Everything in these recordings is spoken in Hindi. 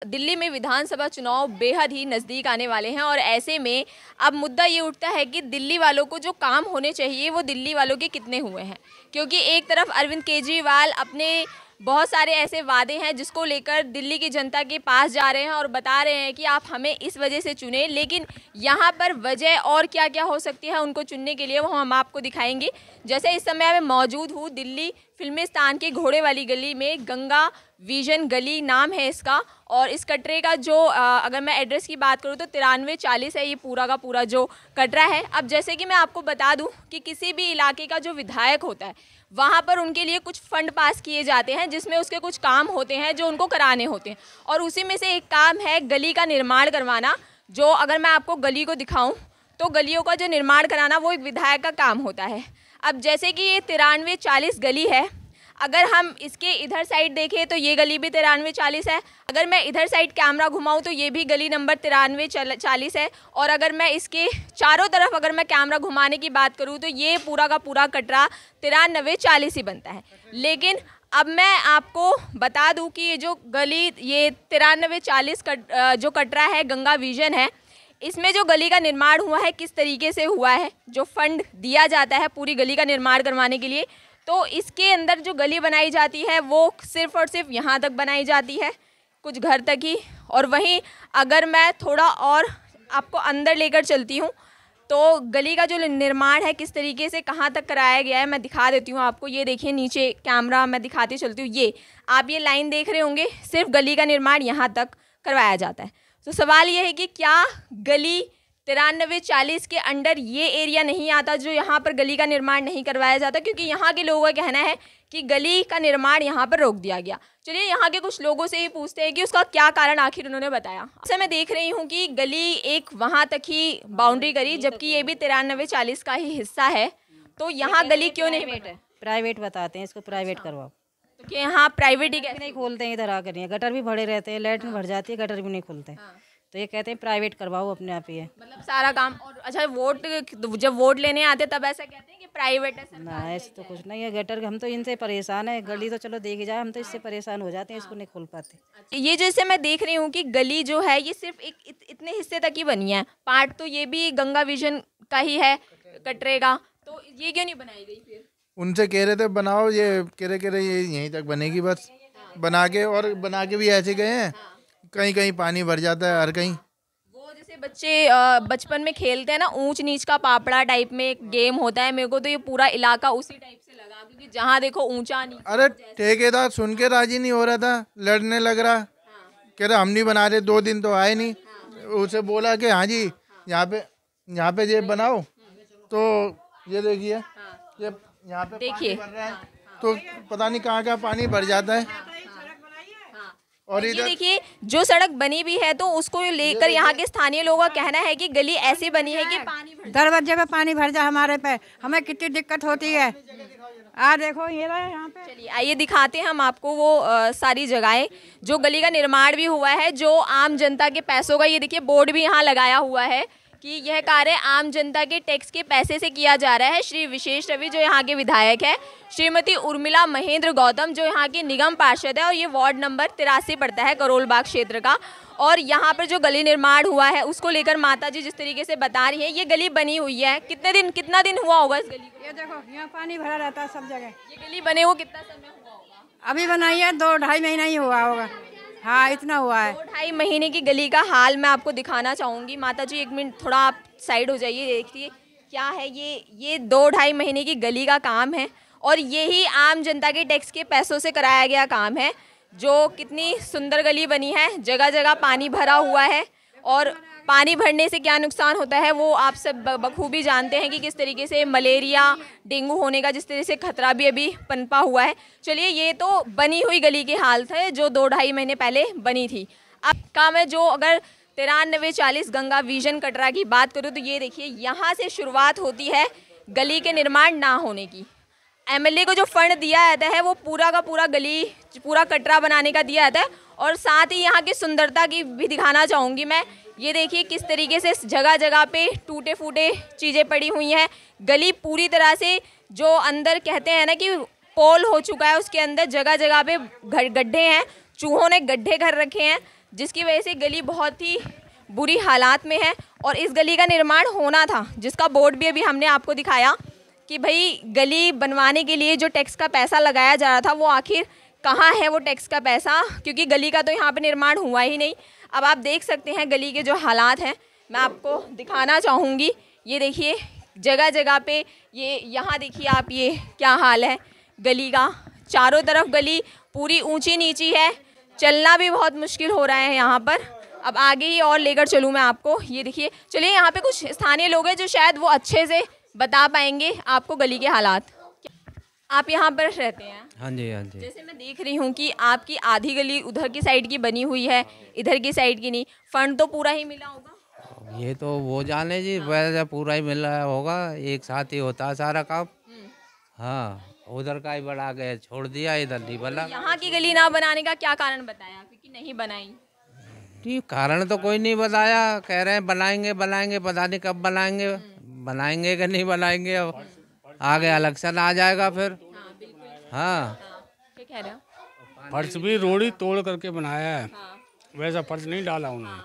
दिल्ली में विधानसभा चुनाव बेहद ही नज़दीक आने वाले हैं और ऐसे में अब मुद्दा ये उठता है कि दिल्ली वालों को जो काम होने चाहिए वो दिल्ली वालों के कितने हुए हैं। क्योंकि एक तरफ अरविंद केजरीवाल अपने बहुत सारे ऐसे वादे हैं जिसको लेकर दिल्ली की जनता के पास जा रहे हैं और बता रहे हैं कि आप हमें इस वजह से चुने, लेकिन यहाँ पर वजह और क्या क्या हो सकती है उनको चुनने के लिए वो हम आपको दिखाएंगे। जैसे इस समय मैं मौजूद हूँ दिल्ली फिल्मिस्तान के घोड़े वाली गली में, गंगा विजन गली नाम है इसका, और इस कटरे का जो अगर मैं एड्रेस की बात करूँ तो 9340 है ये पूरा का पूरा जो कटरा है। अब जैसे कि मैं आपको बता दूं कि किसी भी इलाके का जो विधायक होता है वहाँ पर उनके लिए कुछ फंड पास किए जाते हैं जिसमें उसके कुछ काम होते हैं जो उनको कराने होते हैं, और उसी में से एक काम है गली का निर्माण करवाना। जो अगर मैं आपको गली को दिखाऊँ तो गलियों का जो निर्माण कराना वो एक विधायक का काम होता है। अब जैसे कि ये 9340 गली है, अगर हम इसके इधर साइड देखें तो ये गली भी 9340 है। अगर मैं इधर साइड कैमरा घुमाऊं तो ये भी गली नंबर 9340 है। और अगर मैं इसके चारों तरफ अगर मैं कैमरा घुमाने की बात करूं तो ये पूरा का पूरा कटरा 9340 ही बनता है। लेकिन अब मैं आपको बता दूं कि ये जो गली ये 9340 जो कटरा है गंगा विजन है, इसमें जो गली का निर्माण हुआ है किस तरीके से हुआ है, जो फंड दिया जाता है पूरी गली का निर्माण करवाने के लिए, तो इसके अंदर जो गली बनाई जाती है वो सिर्फ़ और सिर्फ यहाँ तक बनाई जाती है, कुछ घर तक ही। और वहीं अगर मैं थोड़ा और आपको अंदर लेकर चलती हूँ तो गली का जो निर्माण है किस तरीके से कहाँ तक कराया गया है मैं दिखा देती हूँ आपको। ये देखिए नीचे कैमरा मैं दिखाती चलती हूँ, ये आप ये लाइन देख रहे होंगे, सिर्फ गली का निर्माण यहाँ तक करवाया जाता है। तो सवाल ये है कि क्या गली 9340 के अंडर ये एरिया नहीं आता जो यहाँ पर गली का निर्माण नहीं करवाया जाता, क्योंकि यहाँ के लोगों का कहना है कि गली का निर्माण यहाँ पर रोक दिया गया। चलिए यहाँ के कुछ लोगों से ही पूछते हैं कि उसका क्या कारण आखिर उन्होंने बताया। जैसे मैं देख रही हूँ कि गली एक वहाँ तक ही बाउंड्री करी, जबकि ये भी 9340 का ही हिस्सा है, तो यहाँ गली क्यों नहीं बना? प्राइवेट बताते हैं इसको, प्राइवेट करवाओ। तो क्या यहाँ प्राइवेट ही कैसे नहीं खोलते हैं, इधर आकर नहीं, गटर भी भरे रहते हैं, लाइट भी भर जाती है, गटर भी नहीं खुलते, तो ये कहते हैं प्राइवेट करवाओ अपने आप ही है, मतलब सारा काम। और अच्छा वोट जब वोट लेने आते तब ऐसा कहते हैं कि प्राइवेट है सरकार? ना ऐसे तो कुछ नहीं है। गटर हम तो इनसे परेशान है, गली तो चलो देखी जाए, हम तो इससे परेशान हो जाते हैं, इसको नहीं खोल पाते। ये जैसे मैं देख रही हूँ कि गली जो है ये सिर्फ एक इतने हिस्से तक ही बनी है, पार्ट तो ये भी गंगा विजन का ही है कटरे का, तो ये क्यों नहीं बनाई गई फिर? उनसे कह रहे थे बनाओ, ये कह रहे ये यहीं तक बनेगी बस, बना के, और बना के भी ऐसे गए हैं, कहीं कहीं पानी भर जाता है, हर कहीं। वो जैसे बच्चे बचपन में खेलते हैं ना ऊंच नीच का पापड़ा टाइप में एक गेम होता है, मेरे को तो ये पूरा इलाका उसी टाइप से लगा, क्योंकि जहाँ देखो ऊंचा नहीं। अरे ठेकेदार सुन के राजी नहीं हो रहा था, लड़ने लग रहा, कह रहे हम नहीं बना रहे, 2 दिन तो आए नहीं। उसे बोला कि हाँ जी यहाँ पे ये बनाओ, तो ये देखिए ये यहाँ पे देखिए पानी भर रहा है, तो पता नहीं कहाँ पानी भर जाता है। और ये देखिए जो सड़क बनी भी है तो उसको लेकर यहाँ के स्थानीय लोगों का कहना है कि गली ऐसी बनी है कि पानी दरवाजे पे पानी भर जाए हमारे पे, हमें कितनी दिक्कत होती है। देखो ये रहा है यहाँ पे। चलिए आइए दिखाते हैं हम आपको वो सारी जगहें जो गली का निर्माण भी हुआ है जो आम जनता के पैसों का। ये देखिए बोर्ड भी यहाँ लगाया हुआ है कि यह कार्य आम जनता के टैक्स के पैसे से किया जा रहा है। श्री विशेष रवि जो यहाँ के विधायक है, श्रीमती उर्मिला महेंद्र गौतम जो यहाँ की निगम पार्षद है, और ये वार्ड नंबर 83 पड़ता है करोल बाग क्षेत्र का। और यहाँ पर जो गली निर्माण हुआ है उसको लेकर माता जी जिस तरीके से बता रही हैं, ये गली बनी हुई है कितना दिन हुआ होगा इस गली को? ये देखो यहाँ पानी भरा रहता है सब जगह। ये गली बने हुए कितना समय हुआ होगा? अभी बनाई है 2-2.5 महीना ही हुआ होगा। हाँ इतना हुआ है। 2-2.5 महीने की गली का हाल मैं आपको दिखाना चाहूँगी। माता जी 1 मिनट थोड़ा आप साइड हो जाइए, देखिए क्या है ये 2-2.5 महीने की गली का काम है, और यही आम जनता के टैक्स के पैसों से कराया गया काम है। जो कितनी सुंदर गली बनी है, जगह जगह पानी भरा हुआ है, और पानी भरने से क्या नुकसान होता है वो आप सब बखूबी जानते हैं कि किस तरीके से मलेरिया डेंगू होने का जिस तरह से खतरा भी अभी पनपा हुआ है। चलिए ये तो बनी हुई गली की हालत है जो 2-2.5 महीने पहले बनी थी। अब का मैं जो अगर 9340 गंगा विजन कटरा की बात करूँ तो ये देखिए यहाँ से शुरुआत होती है गली के निर्माण ना होने की। एमएलए को जो फंड दिया जाता है वो पूरा का पूरा गली पूरा कटरा बनाने का दिया जाता है, और साथ ही यहाँ की सुंदरता की भी दिखाना चाहूँगी मैं। ये देखिए किस तरीके से जगह जगह पे टूटे फूटे चीज़ें पड़ी हुई हैं। गली पूरी तरह से जो अंदर कहते हैं ना कि पोल हो चुका है, उसके अंदर जगह जगह पे गड्ढे हैं, चूहों ने गड्ढे कर रखे हैं। जिसकी वजह से गली बहुत ही बुरी हालात में है। और इस गली का निर्माण होना था, जिसका बोर्ड भी अभी हमने आपको दिखाया कि भाई गली बनवाने के लिए जो टैक्स का पैसा लगाया जा रहा था वो आखिर कहाँ है वो टैक्स का पैसा, क्योंकि गली का तो यहाँ पे निर्माण हुआ ही नहीं। अब आप देख सकते हैं गली के जो हालात हैं, मैं आपको दिखाना चाहूँगी। ये देखिए जगह जगह पे, ये यहाँ देखिए आप, ये क्या हाल है गली का। चारों तरफ गली पूरी ऊंची नीची है, चलना भी बहुत मुश्किल हो रहा है यहाँ पर। अब आगे ही और लेकर चलूँ मैं आपको। ये देखिए, चलिए यहाँ पे कुछ स्थानीय लोग हैं जो शायद वो अच्छे से बता पाएंगे आपको गली के हालात। आप यहाँ पर रहते हैं? हाँ जी, हाँ जी। जैसे मैं देख रही हूँ कि आपकी आधी गली उधर की साइड की बनी हुई है, इधर की साइड की नहीं। फंड तो पूरा ही मिला होगा? ये तो वो जाने जी, वैसे पूरा ही मिल रहा होगा, एक साथ ही होता है सारा काम। हाँ, उधर का ही बढ़ा के छोड़ दिया, इधर नहीं बना। यहाँ की गली ना बनाने का क्या कारण बताया, क्योंकि नहीं बनाई? नहीं, कारण तो कोई नहीं बताया, कह रहे हैं बनाएंगे बनाएंगे, पता नहीं कब बनाएंगे, बनाएंगे कि नहीं बनाएंगे। अब आगे इलेक्शन आ जाएगा फिर। हाँ, क्या कह रहे हो? फर्श भी रोड़ी तोड़ करके बनाया है, वैसा फर्श नहीं डाला उन्होंने,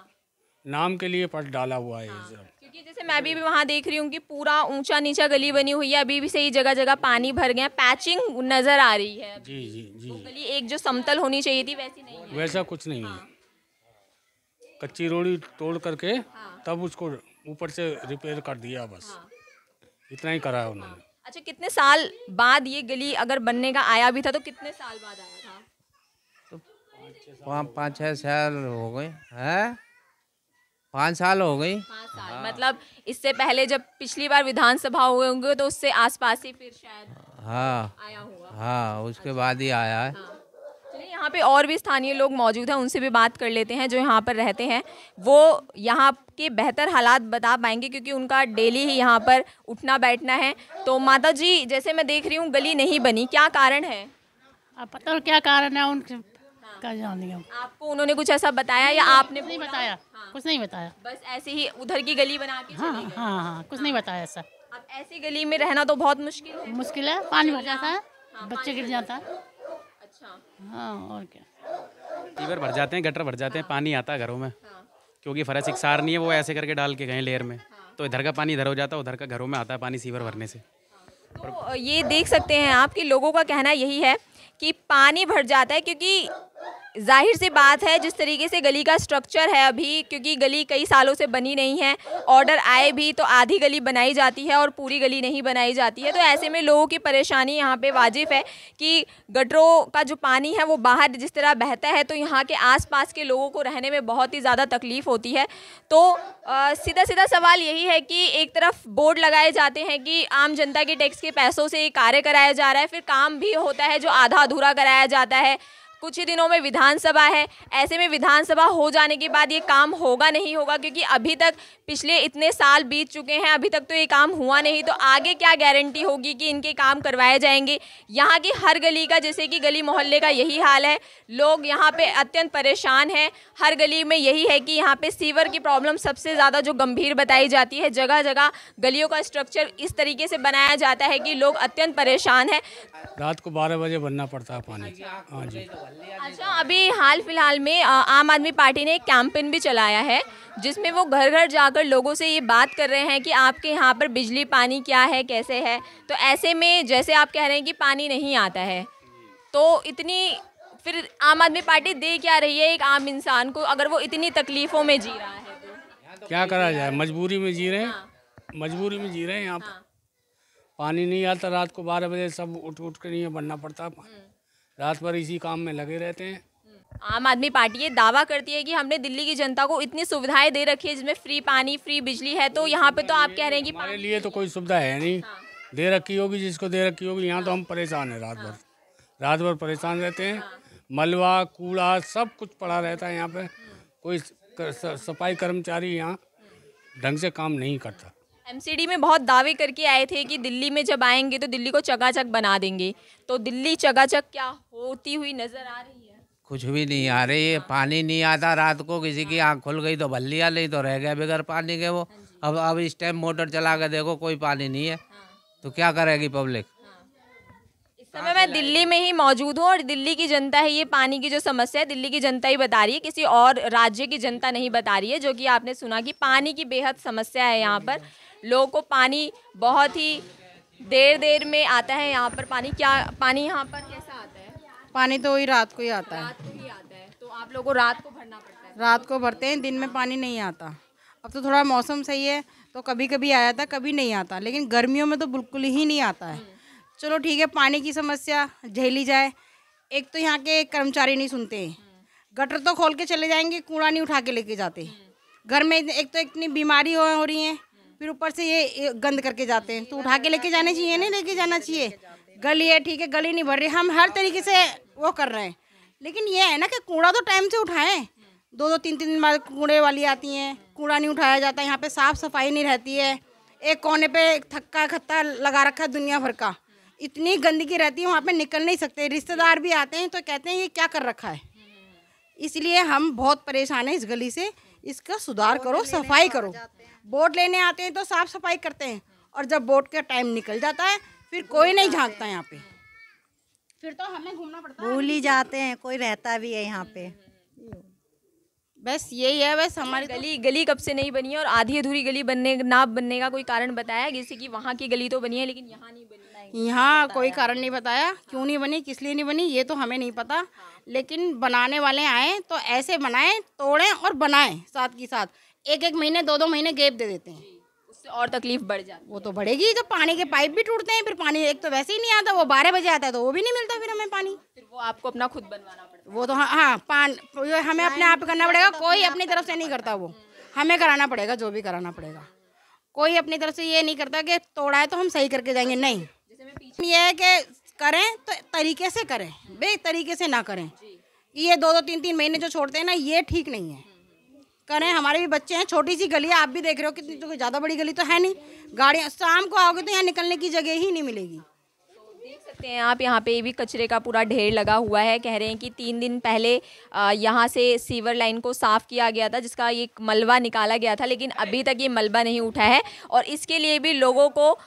नाम के लिए फर्श डाला हुआ है ये सब। क्योंकि जैसे मैं भी वहाँ देख रही हूँ कि पूरा ऊंचा नीचा गली बनी हुई है, अभी भी सही जगह जगह पानी भर गया, पैचिंग नजर आ रही है। जी जी जी। वो गली एक जो समतल होनी चाहिए थी वैसी नहीं है। वैसा कुछ नहीं है, कच्ची रोड़ी तोड़ करके तब उसको ऊपर से रिपेयर कर दिया, बस इतना ही करा है उन्होंने। अच्छा, कितने साल बाद ये गली अगर बनने का आया भी था तो कितने साल बाद आया था? तो 5-6 साल हो गए हैं, 5 साल हो गई। 5 साल मतलब इससे पहले जब पिछली बार विधानसभा हुए होंगे तो उससे आसपास ही फिर शायद हाँ आया होगा। हाँ, उसके बाद ही आया है। चलिए, यहाँ पे और भी स्थानीय लोग मौजूद हैं, उनसे भी बात कर लेते हैं जो यहाँ पर रहते हैं। वो यहाँ के बेहतर हालात बता पाएंगे क्योंकि उनका डेली ही यहाँ पर उठना बैठना है। तो माता जी, जैसे मैं देख रही हूँ गली नहीं बनी, क्या कारण है? अब पता नहीं क्या कारण है उनके, क्या जानेंगे हम। आपको उन्होंने कुछ ऐसा बताया या आपने नहीं बताया, कुछ नहीं बताया। बस ऐसे ही उधर की गली बना के हाँ चले गए? हाँ हाँ, कुछ नहीं बताया ऐसा। अब ऐसी गली में रहना तो बहुत मुश्किल है। मुश्किल है, पानी भर जाता है, बच्चे गिर जाता है। अच्छा, हाँ, और क्या। सीवर भर जाते हैं, गटर भर जाते हैं, पानी आता है घरों में, क्योंकि फर्श इकसार नहीं है, वो ऐसे करके डाल के गए लेयर में, तो इधर का पानी इधर हो जाता है, उधर का घरों में आता है पानी सीवर भरने से। तो ये देख सकते हैं आप कि लोगों का कहना यही है कि पानी भर जाता है, क्योंकि जाहिर सी बात है जिस तरीके से गली का स्ट्रक्चर है अभी, क्योंकि गली कई सालों से बनी नहीं है, ऑर्डर आए भी तो आधी गली बनाई जाती है और पूरी गली नहीं बनाई जाती है। तो ऐसे में लोगों की परेशानी यहाँ पे वाजिब है कि गटरों का जो पानी है वो बाहर जिस तरह बहता है, तो यहाँ के आसपास के लोगों को रहने में बहुत ही ज़्यादा तकलीफ़ होती है। तो सीधा सीधा सवाल यही है कि एक तरफ बोर्ड लगाए जाते हैं कि आम जनता के टैक्स के पैसों से कार्य कराया जा रहा है, फिर काम भी होता है जो आधा अधूरा कराया जाता है। कुछ ही दिनों में विधानसभा है, ऐसे में विधानसभा हो जाने के बाद ये काम होगा नहीं होगा, क्योंकि अभी तक पिछले इतने साल बीत चुके हैं, अभी तक तो ये काम हुआ नहीं, तो आगे क्या गारंटी होगी कि इनके काम करवाए जाएंगे। यहाँ की हर गली का, जैसे कि गली मोहल्ले का यही हाल है, लोग यहाँ पे अत्यंत परेशान हैं। हर गली में यही है कि यहाँ पे सीवर की प्रॉब्लम सबसे ज़्यादा जो गंभीर बताई जाती है। जगह जगह गलियों का स्ट्रक्चर इस तरीके से बनाया जाता है कि लोग अत्यंत परेशान हैं। रात को 12 बजे भरना पड़ता है पानी। हाँ जी। अच्छा, अभी हाल फिलहाल में आम आदमी पार्टी ने एक कैंपेन भी चलाया है जिसमें वो घर घर जाकर लोगों से ये बात कर रहे हैं कि आपके यहाँ पर बिजली पानी क्या है, कैसे है। तो ऐसे में जैसे आप कह रहे हैं कि पानी नहीं आता है, तो इतनी फिर आम आदमी पार्टी दे क्या रही है एक आम इंसान को, अगर वो इतनी तकलीफ़ों में जी रहा है तो? क्या करा जाए, मजबूरी में जी रहे हैं, मजबूरी में जी रहे हैं यहाँ पर। पानी नहीं आता, रात को 12 बजे सब उठ कर नहीं बनना पड़ता, रात भर इसी काम में लगे रहते हैं। आम आदमी पार्टी ये दावा करती है कि हमने दिल्ली की जनता को इतनी सुविधाएं दे रखी है जिसमें फ्री पानी, फ्री बिजली है, तो यहाँ पे तो आप कह रहे हैं कि हमारे लिए तो कोई सुविधा है नहीं। दे रखी होगी जिसको दे रखी होगी, यहाँ तो हम परेशान हैं, रात भर परेशान रहते हैं। मलबा कूड़ा सब कुछ पड़ा रहता है यहाँ पे, कोई सफाई कर्मचारी यहाँ ढंग से काम नहीं करता। एमसीडी में बहुत दावे करके आए थे कि दिल्ली में जब आएंगे तो दिल्ली को चकाचक बना देंगे, तो दिल्ली चकाचक क्या होती हुई नजर आ रही है? कुछ भी नहीं आ रही है, पानी नहीं आता। रात को किसी की आँख खुल गई तो भल लिया, नहीं तो रह गया बगैर पानी के वो। अब इस टाइम मोटर चला के देखो, कोई पानी नहीं है, तो क्या करेगी पब्लिक? समय मैं दिल्ली में ही मौजूद हूँ और दिल्ली की जनता है, ये पानी की जो समस्या है दिल्ली की जनता ही बता रही है, किसी और राज्य की जनता नहीं बता रही है। जो कि आपने सुना कि पानी की बेहद समस्या है यहाँ पर, लोगों को पानी बहुत ही देर देर में आता है यहाँ पर। पानी यहाँ पर कैसा आता है? पानी तो वही रात को ही आता है। रात को ही आता है, तो आप लोगों को रात को भरना पड़ता है? रात को भरते हैं, दिन में पानी नहीं आता। अब तो थोड़ा मौसम सही है तो कभी कभी आ जाता, कभी नहीं आता, लेकिन गर्मियों में तो बिल्कुल ही नहीं आता है। चलो ठीक है, पानी की समस्या झेली जाए। एक तो यहाँ के कर्मचारी नहीं सुनते, गटर तो खोल के चले जाएंगे, कूड़ा नहीं उठा के लेके जाते। घर में एक तो इतनी बीमारी हो रही है, फिर ऊपर से ये गंद करके जाते हैं। तो उठा के लेके जाने चाहिए, नहीं लेके जाना चाहिए। गली है ठीक है, गली नहीं भर रही, हम हर तरीके से वो कर रहे हैं, लेकिन ये है ना कि कूड़ा तो टाइम से उठाएं। 2-2 3-3 दिन बाद कूड़े वाली आती हैं, कूड़ा नहीं उठाया जाता। यहाँ पे साफ़ सफाई नहीं रहती है। एक कोने पे थक्का खत्ता लगा रखा है दुनिया भर का, इतनी गंदगी रहती है, वहाँ पे निकल नहीं सकते। रिश्तेदार भी आते हैं तो कहते हैं ये क्या कर रखा है। इसलिए हम बहुत परेशान हैं इस गली से। इसका सुधार करो, सफाई करो। वोट लेने आते हैं तो साफ़ सफाई करते हैं, और जब वोट का टाइम निकल जाता है फिर कोई नहीं झांकता यहाँ पे, फिर तो हमें घूमना पड़ता है। भूल ही जाते हैं, कोई रहता भी है यहाँ पे। बस यही है। बस हमारी गली कब से नहीं बनी है, और आधी अधूरी गली बनने का कोई कारण बताया? जैसे कि वहाँ की गली तो बनी है लेकिन यहाँ नहीं बनी। यहाँ कोई कारण नहीं बताया, क्यों नहीं बनी, किस लिए नहीं बनी, ये तो हमें नहीं पता। लेकिन बनाने वाले आए तो ऐसे बनाएं, तोड़ें और बनाएं साथ की साथ। 1-1 महीने 2-2 महीने गैप दे देते हैं, उससे और तकलीफ बढ़ जाती है। वो तो बढ़ेगी जब पानी के पाइप भी टूटते हैं। फिर पानी एक तो वैसे ही नहीं आता, वो 12 बजे आता है तो वो भी नहीं मिलता फिर हमें पानी। फिर वो आपको अपना खुद बनवाना पड़ता है। वो तो हमें अपने आप करना पड़ेगा, कोई अपनी तरफ से नहीं करता, वो हमें कराना पड़ेगा, जो भी कराना पड़ेगा। कोई अपनी तरफ से ये नहीं करता कि तोड़ा है तो हम सही करके जाएंगे, नहीं। ये है कि करें तो तरीके से करें, तरीके से ना करें। ये 2-2 3-3 महीने जो छोड़ते हैं ना, ये ठीक नहीं है। करें, हमारे भी बच्चे हैं, छोटी सी गली है, आप भी देख रहे हो कितनी, तो ज़्यादा बड़ी गली तो है नहीं। गाड़ियाँ शाम को आओगे तो यहाँ निकलने की जगह ही नहीं मिलेगी। देख सकते हैं आप, यहाँ पे भी कचरे का पूरा ढेर लगा हुआ है। कह रहे हैं कि 3 दिन पहले यहाँ से सीवर लाइन को साफ़ किया गया था, जिसका ये मलबा निकाला गया था, लेकिन अभी तक ये मलबा नहीं उठा है। और इसके लिए भी लोगों को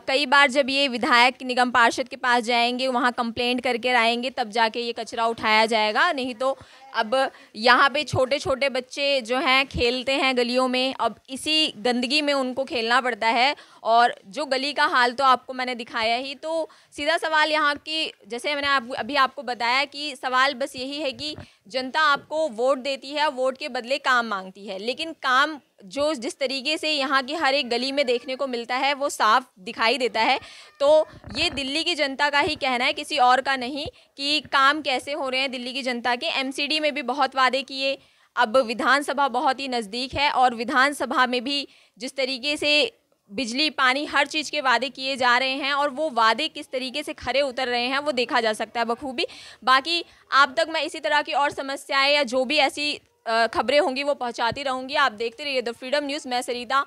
कई बार जब ये विधायक निगम पार्षद के पास जाएंगे, वहाँ कंप्लेंट करके आएंगे, तब जाके ये कचरा उठाया जाएगा। नहीं तो अब यहाँ पे छोटे छोटे बच्चे जो हैं खेलते हैं गलियों में, अब इसी गंदगी में उनको खेलना पड़ता है। और जो गली का हाल तो आपको मैंने दिखाया ही। तो सीधा सवाल यहाँ की, जैसे मैंने अभी आपको बताया कि सवाल बस यही है कि जनता आपको वोट देती है, वोट के बदले काम मांगती है, लेकिन काम जो जिस तरीके से यहाँ की हर एक गली में देखने को मिलता है वो साफ दिखाई देता है। तो ये दिल्ली की जनता का ही कहना है, किसी और का नहीं, कि काम कैसे हो रहे हैं दिल्ली की जनता के। एमसीडी में भी बहुत वादे किए, अब विधानसभा बहुत ही नज़दीक है, और विधानसभा में भी जिस तरीके से बिजली पानी हर चीज़ के वादे किए जा रहे हैं, और वो वादे किस तरीके से खरे उतर रहे हैं वो देखा जा सकता है बखूबी। बाकी आप तक मैं इसी तरह की और समस्याएं या जो भी ऐसी खबरें होंगी वो पहुंचाती रहूंगी। आप देखते रहिए द फ्रीडम न्यूज़। मैं सरिता।